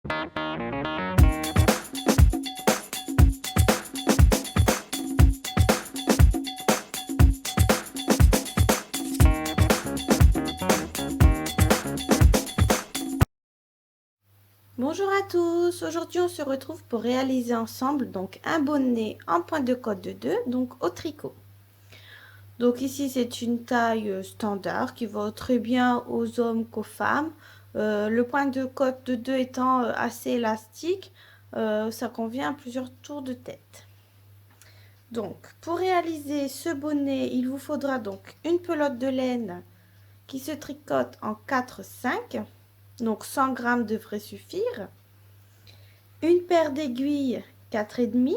Bonjour à tous, aujourd'hui on se retrouve pour réaliser ensemble donc un bonnet en point de côte de 2, donc au tricot. Donc ici c'est une taille standard qui va très bien aux hommes qu'aux femmes. Le point de côte de 2 étant assez élastique, ça convient à plusieurs tours de tête. Donc pour réaliser ce bonnet, il vous faudra donc une pelote de laine qui se tricote en 4-5, donc 100 grammes devrait suffire. Une paire d'aiguilles 4,5,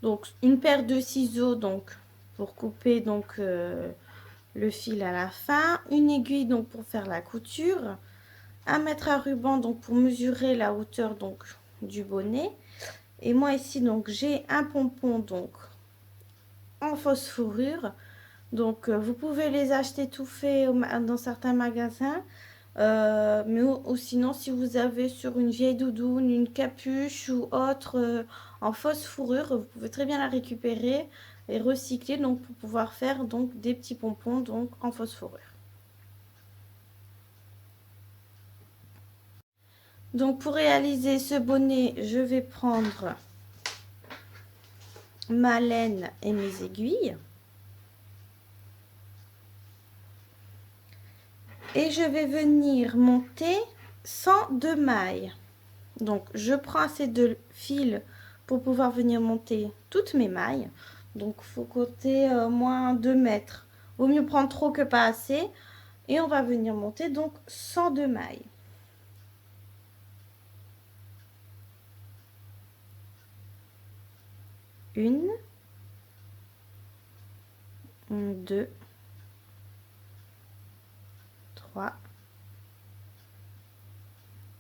donc une paire de ciseaux donc pour couper donc le fil à la fin, une aiguille donc pour faire la couture, un mètre à ruban donc pour mesurer la hauteur donc du bonnet, et moi ici donc j'ai un pompon donc en fausse fourrure, donc vous pouvez les acheter tout faits dans certains magasins. Ou sinon, si vous avez sur une vieille doudoune, une capuche ou autre en fausse fourrure, vous pouvez très bien la récupérer et recycler donc pour pouvoir faire donc des petits pompons donc en fausse fourrure. Donc pour réaliser ce bonnet, je vais prendre ma laine et mes aiguilles. Et je vais venir monter sans 2 mailles. Donc je prends assez de fil pour pouvoir venir monter toutes mes mailles. Donc il faut compter moins 2 mètres. Vaut mieux prendre trop que pas assez. Et on va venir monter donc 102 mailles. Une, deux, 3,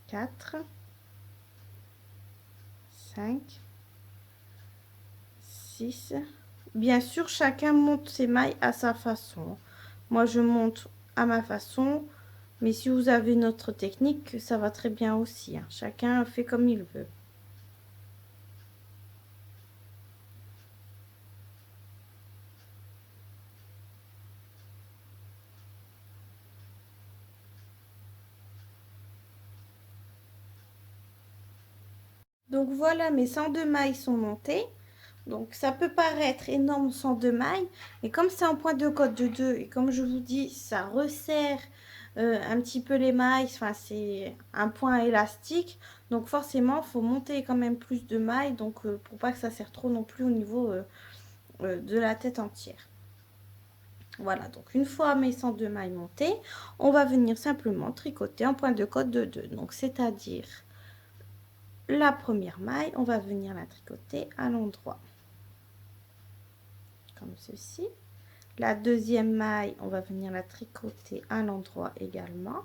4, 5, 6. Bien sûr, chacun monte ses mailles à sa façon. Moi, je monte à ma façon, mais si vous avez une autre technique, ça va très bien aussi, hein. Chacun fait comme il veut. Donc voilà, mes 102 mailles sont montées. Donc ça peut paraître énorme 102 mailles, mais comme c'est en point de côte de 2 et comme je vous dis, ça resserre un petit peu les mailles, enfin c'est un point élastique, donc forcément il faut monter quand même plus de mailles, donc pour pas que ça serre trop non plus au niveau de la tête entière. Voilà, donc une fois mes 102 mailles montées, on va venir simplement tricoter en point de côte de 2, donc c'est-à-dire la première maille, on va venir la tricoter à l'endroit comme ceci. La deuxième maille, on va venir la tricoter à l'endroit également.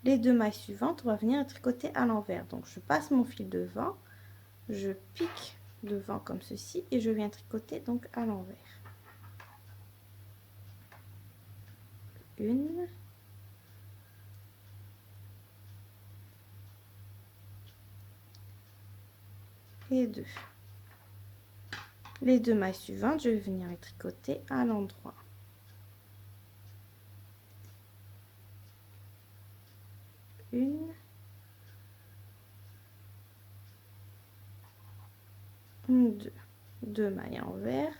Les 2 mailles suivantes, on va venir la tricoter à l'envers. Donc je passe mon fil devant, je pique devant comme ceci et je viens tricoter donc à l'envers. Une, et 2. Les 2 mailles suivantes, je vais venir les tricoter à l'endroit. Une, 2. 2 mailles envers.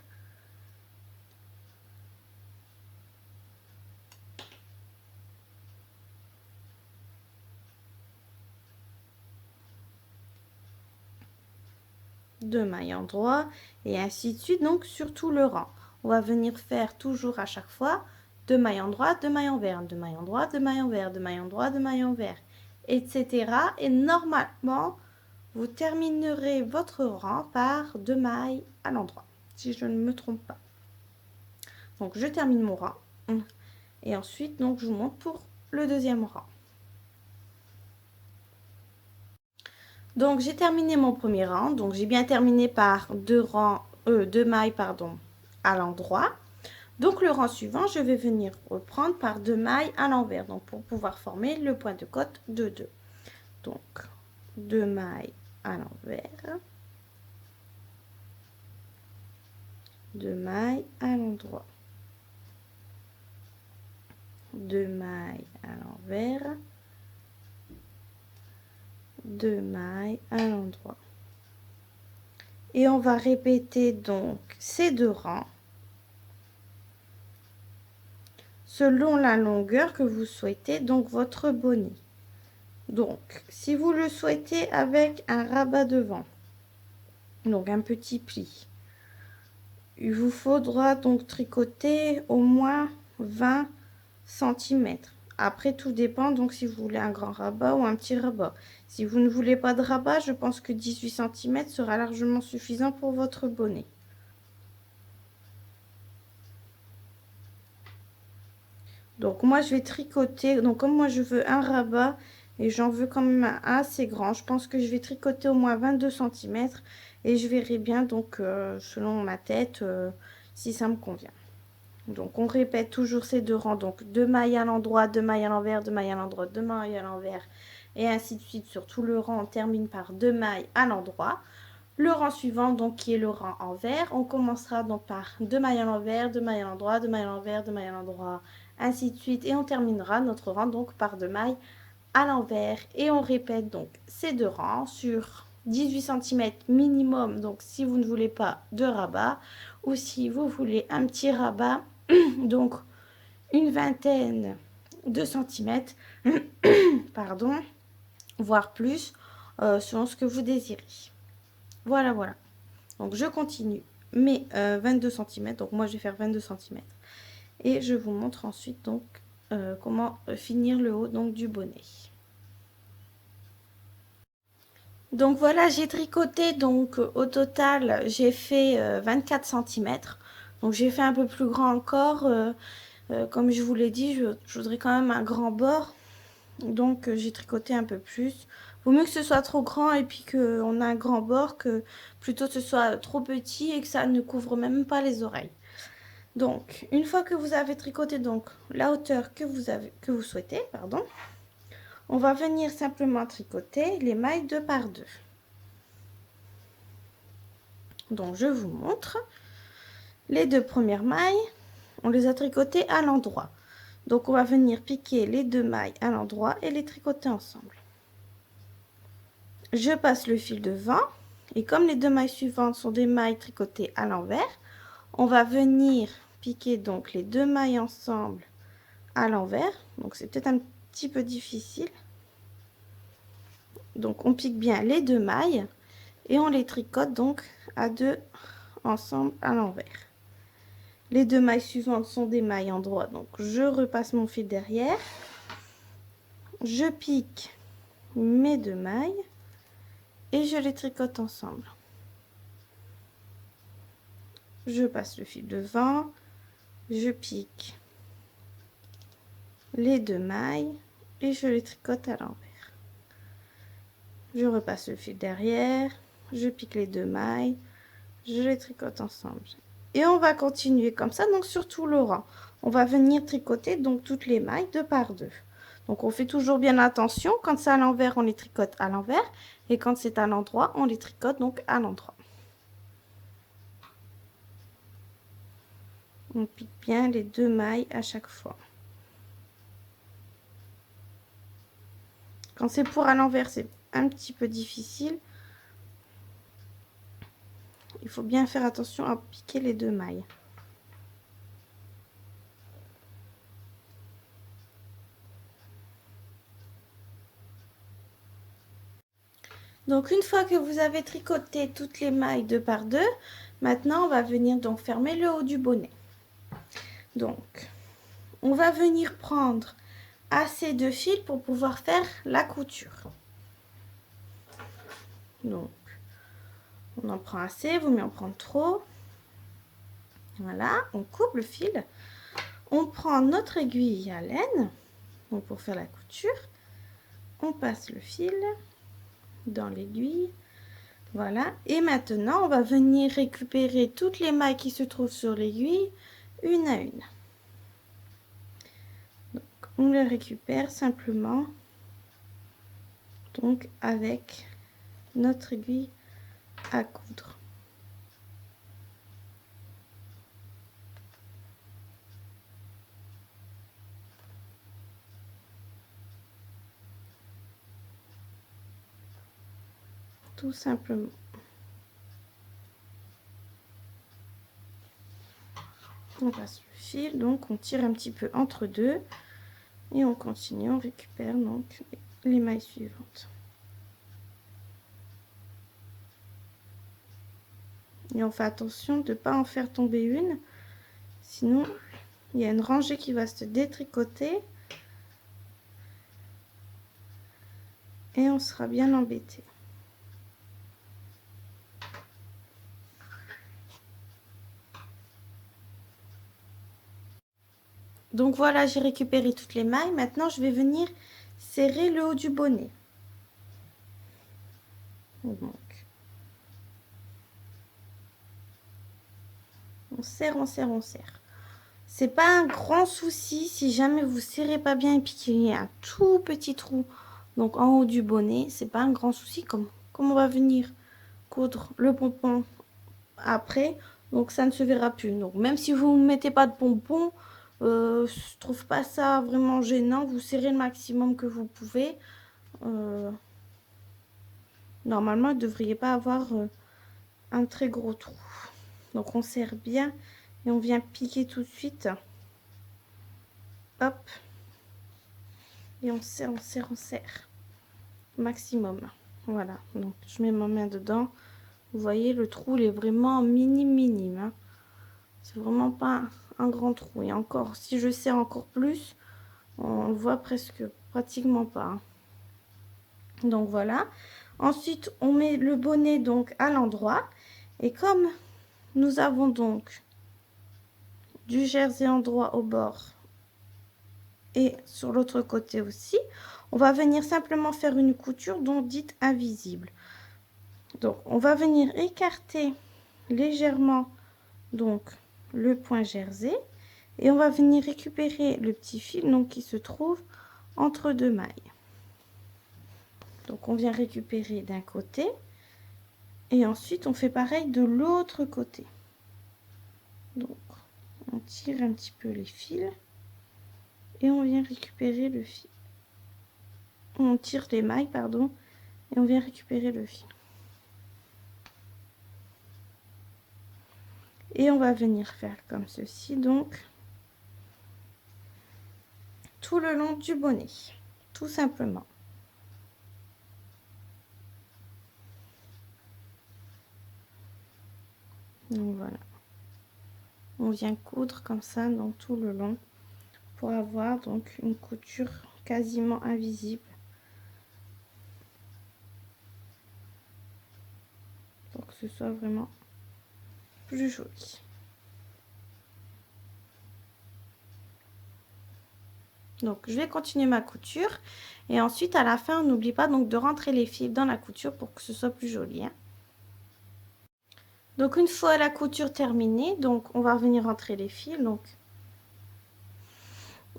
Deux mailles en droit et ainsi de suite donc sur tout le rang. On va venir faire toujours à chaque fois 2 mailles en droit, 2 mailles envers, 2 mailles en droit, 2 mailles envers, 2 mailles en droit, 2 mailles envers, etc. Et normalement vous terminerez votre rang par 2 mailles à l'endroit, si je ne me trompe pas. Donc je termine mon rang et ensuite donc je monte pour le deuxième rang. Donc j'ai terminé mon premier rang, donc j'ai bien terminé par 2 mailles pardon, à l'endroit. Donc le rang suivant, je vais venir reprendre par 2 mailles à l'envers, donc pour pouvoir former le point de côte de 2. Donc 2 mailles à l'envers, 2 mailles à l'endroit, 2 mailles à l'envers, 2 mailles à l'endroit. Et on va répéter donc ces 2 rangs selon la longueur que vous souhaitez, donc votre bonnet. Donc si vous le souhaitez avec un rabat devant, donc un petit pli, il vous faudra donc tricoter au moins 20 cm. Après, tout dépend, donc si vous voulez un grand rabat ou un petit rabat. Si vous ne voulez pas de rabat, je pense que 18 cm sera largement suffisant pour votre bonnet. Donc moi, je vais tricoter. Donc comme moi, je veux un rabat et j'en veux quand même un assez grand, je pense que je vais tricoter au moins 22 cm et je verrai bien, donc selon ma tête, si ça me convient. Donc on répète toujours ces 2 rangs, donc 2 mailles à l'endroit, 2 mailles à l'envers, 2 mailles à l'endroit, 2 mailles à l'envers, et ainsi de suite sur tout le rang. On termine par 2 mailles à l'endroit. Le rang suivant, donc qui est le rang envers, on commencera donc par 2 mailles à l'envers, 2 mailles à l'endroit, 2 mailles à l'envers, 2 mailles à l'endroit, ainsi de suite, et on terminera notre rang donc par 2 mailles à l'envers. Et on répète donc ces 2 rangs sur 18 cm minimum, donc si vous ne voulez pas de rabat, ou si vous voulez un petit rabat, donc une vingtaine de centimètres, pardon, voire plus, selon ce que vous désirez. Voilà, voilà. Donc je continue mes 22 cm. Donc moi je vais faire 22 cm. Et je vous montre ensuite donc comment finir le haut donc du bonnet. Donc voilà, j'ai tricoté, donc au total j'ai fait 24 cm. Donc j'ai fait un peu plus grand encore. Comme je vous l'ai dit, je voudrais quand même un grand bord. Donc j'ai tricoté un peu plus. Vaut mieux que ce soit trop grand et puis qu'on a un grand bord que plutôt que ce soit trop petit et que ça ne couvre même pas les oreilles. Donc une fois que vous avez tricoté donc la hauteur que vous souhaitez, pardon, on va venir simplement tricoter les mailles 2 par 2. Donc je vous montre. Les 2 premières mailles, on les a tricotées à l'endroit. Donc on va venir piquer les 2 mailles à l'endroit et les tricoter ensemble. Je passe le fil devant et comme les 2 mailles suivantes sont des mailles tricotées à l'envers, on va venir piquer donc les 2 mailles ensemble à l'envers. Donc c'est peut-être un petit peu difficile. Donc on pique bien les 2 mailles et on les tricote donc à 2 ensemble à l'envers. Les 2 mailles suivantes sont des mailles en droit, donc je repasse mon fil derrière, je pique mes 2 mailles et je les tricote ensemble. Je passe le fil devant, je pique les 2 mailles et je les tricote à l'envers. Je repasse le fil derrière, je pique les 2 mailles, je les tricote ensemble. Et on va continuer comme ça, donc sur tout le rang. On va venir tricoter donc toutes les mailles 2 par 2. Donc on fait toujours bien attention, quand c'est à l'envers, on les tricote à l'envers, et quand c'est à l'endroit, on les tricote donc à l'endroit. On pique bien les 2 mailles à chaque fois. Quand c'est pour à l'envers, c'est un petit peu difficile. Il faut bien faire attention à piquer les 2 mailles. Donc une fois que vous avez tricoté toutes les mailles 2 par 2, maintenant on va venir donc fermer le haut du bonnet. Donc on va venir prendre assez de fil pour pouvoir faire la couture. Donc on en prend assez, vous mieux en prendre trop. Voilà, on coupe le fil. On prend notre aiguille à laine, donc pour faire la couture. On passe le fil dans l'aiguille. Voilà, et maintenant on va venir récupérer toutes les mailles qui se trouvent sur l'aiguille, une à une. Donc on les récupère simplement donc avec notre aiguille à coudre. Tout simplement. On passe le fil, donc on tire un petit peu entre deux et on continue, on récupère donc les mailles suivantes. Et on fait attention de ne pas en faire tomber une, sinon il y a une rangée qui va se détricoter et on sera bien embêté. Donc voilà, j'ai récupéré toutes les mailles. Maintenant, je vais venir serrer le haut du bonnet. Donc, on serre, on serre, on serre. C'est pas un grand souci si jamais vous serrez pas bien et puis qu'il y a un tout petit trou donc en haut du bonnet. C'est pas un grand souci comme on va venir coudre le pompon après. Donc ça ne se verra plus. Donc même si vous ne mettez pas de pompon, je trouve pas ça vraiment gênant. Vous serrez le maximum que vous pouvez. Normalement, il ne devriez pas avoir un très gros trou. Donc on serre bien et on vient piquer tout de suite. Hop. Et on serre, on serre, on serre. Maximum. Voilà. Donc je mets ma main dedans. Vous voyez, le trou, il est vraiment minime, minime. Hein. C'est vraiment pas un grand trou. Et encore, si je serre encore plus, on le voit presque pratiquement pas. Hein. Donc voilà. Ensuite, on met le bonnet donc à l'endroit. Et comme nous avons donc du jersey endroit au bord et sur l'autre côté aussi, on va venir simplement faire une couture dont dite invisible. Donc on va venir écarter légèrement donc le point jersey et on va venir récupérer le petit fil donc qui se trouve entre deux mailles. Donc on vient récupérer d'un côté et ensuite on fait pareil de l'autre côté. Donc on tire un petit peu les fils et on vient récupérer le fil. On tire les mailles, pardon, et on vient récupérer le fil. Et on va venir faire comme ceci, donc, tout le long du bonnet, tout simplement. Donc voilà. On vient coudre comme ça, donc tout le long, pour avoir donc une couture quasiment invisible. Pour que ce soit vraiment plus joli. Donc je vais continuer ma couture et ensuite à la fin on n'oublie pas donc de rentrer les fils dans la couture pour que ce soit plus joli. Hein. Donc une fois la couture terminée, donc on va revenir rentrer les fils. Donc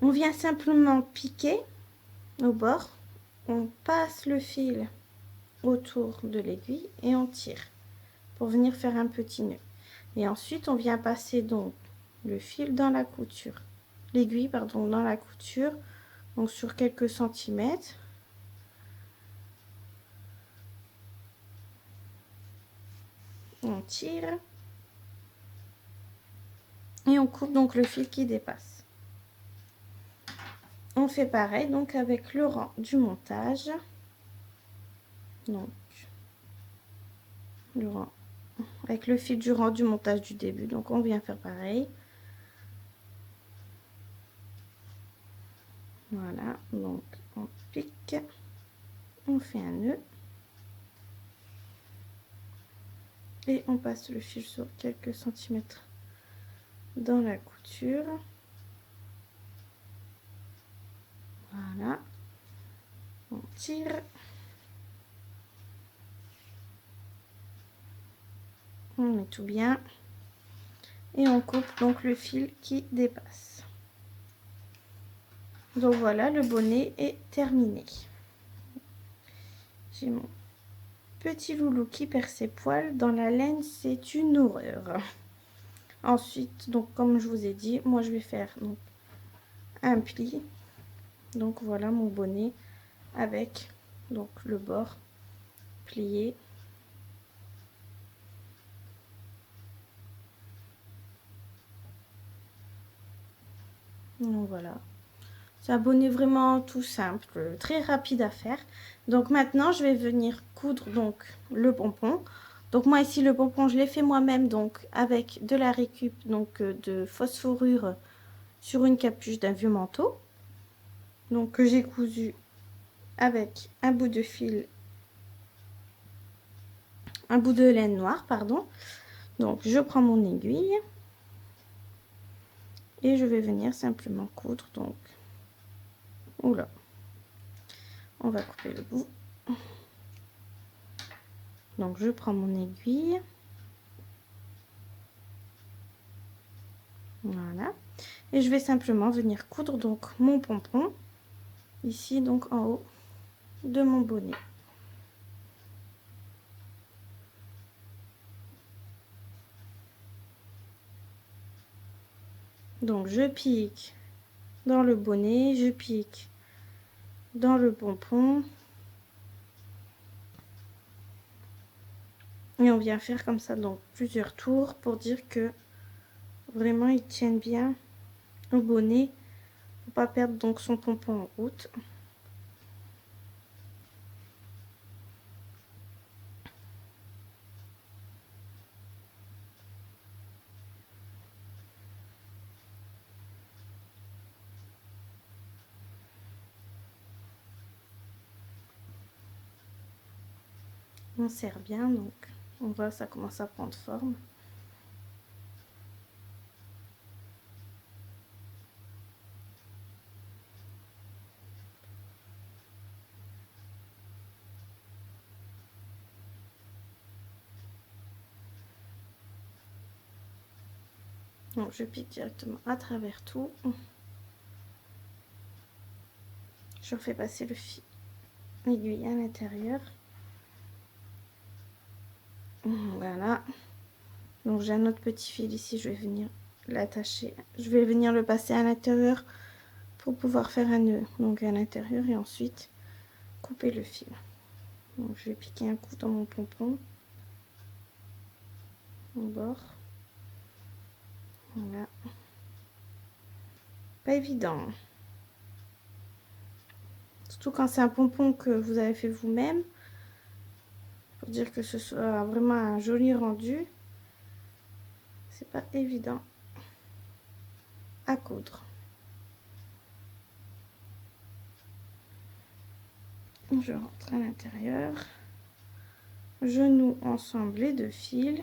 on vient simplement piquer au bord, on passe le fil autour de l'aiguille et on tire pour venir faire un petit nœud. Et ensuite on vient passer donc le fil dans la couture, l'aiguille pardon dans la couture, donc sur quelques centimètres. On tire et on coupe donc le fil qui dépasse. On fait pareil donc avec le rang du montage. Donc le rang avec le fil du rang du montage du début, donc on vient faire pareil. Voilà, donc on pique, on fait un nœud et on passe le fil sur quelques centimètres dans la couture. Voilà, on tire, on met tout bien et on coupe donc le fil qui dépasse. Donc voilà, le bonnet est terminé. J'ai mon petit loulou qui perd ses poils. Dans la laine, c'est une horreur. Ensuite, donc comme je vous ai dit, moi je vais faire donc un pli. Donc voilà mon bonnet avec donc le bord plié. Donc voilà. C'est un bonnet vraiment tout simple, très rapide à faire. Donc maintenant, je vais venir coudre donc le pompon. Donc moi ici, le pompon, je l'ai fait moi-même donc avec de la récup, donc de fausse fourrure sur une capuche d'un vieux manteau. Donc que j'ai cousu avec un bout de fil, un bout de laine noire, pardon. Donc je prends mon aiguille et je vais venir simplement coudre. Donc, oula, on va couper le bout. Donc je prends mon aiguille. Voilà. Et je vais simplement venir coudre donc mon pompon ici donc en haut de mon bonnet. Donc je pique dans le bonnet, je pique dans le pompon. Et on vient faire comme ça donc plusieurs tours pour dire que vraiment ils tiennent bien au bonnet pour pas perdre donc son pompon en route. On serre bien, donc on voit ça commence à prendre forme. Donc je pique directement à travers tout. Je refais passer le fil aiguille à l'intérieur. Voilà. Donc j'ai un autre petit fil ici, je vais venir l'attacher. Je vais venir le passer à l'intérieur pour pouvoir faire un nœud. Donc à l'intérieur et ensuite couper le fil. Donc je vais piquer un coup dans mon pompon. Au bord. Voilà. Pas évident. Surtout quand c'est un pompon que vous avez fait vous-même. Pour dire que ce soit vraiment un joli rendu. C'est pas évident à coudre. Je rentre à l'intérieur. Je noue ensemble les deux fils.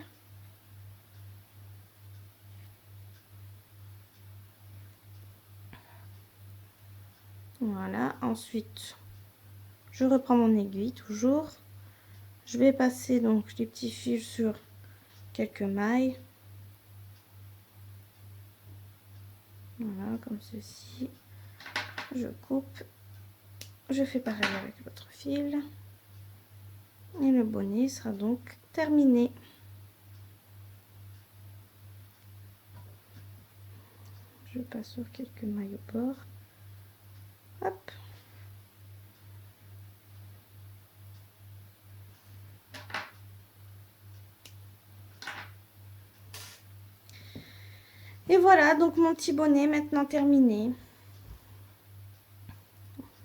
Voilà, ensuite je reprends mon aiguille toujours. Je vais passer donc les petits fils sur quelques mailles. Voilà, comme ceci. Je coupe. Je fais pareil avec l'autre fil. Et le bonnet sera donc terminé. Je passe sur quelques mailles au bord. Hop. Et voilà, donc mon petit bonnet maintenant terminé.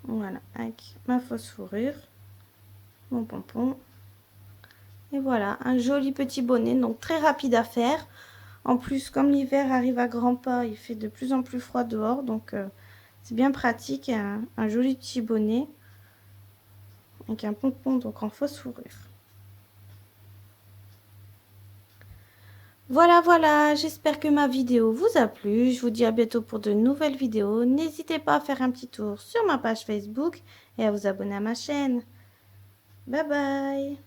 Voilà, avec ma fausse fourrure, mon pompon. Et voilà, un joli petit bonnet, donc très rapide à faire. En plus, comme l'hiver arrive à grands pas, il fait de plus en plus froid dehors, donc c'est bien pratique. Un joli petit bonnet avec un pompon donc en fausse fourrure. Voilà, voilà, j'espère que ma vidéo vous a plu. Je vous dis à bientôt pour de nouvelles vidéos. N'hésitez pas à faire un petit tour sur ma page Facebook et à vous abonner à ma chaîne. Bye bye.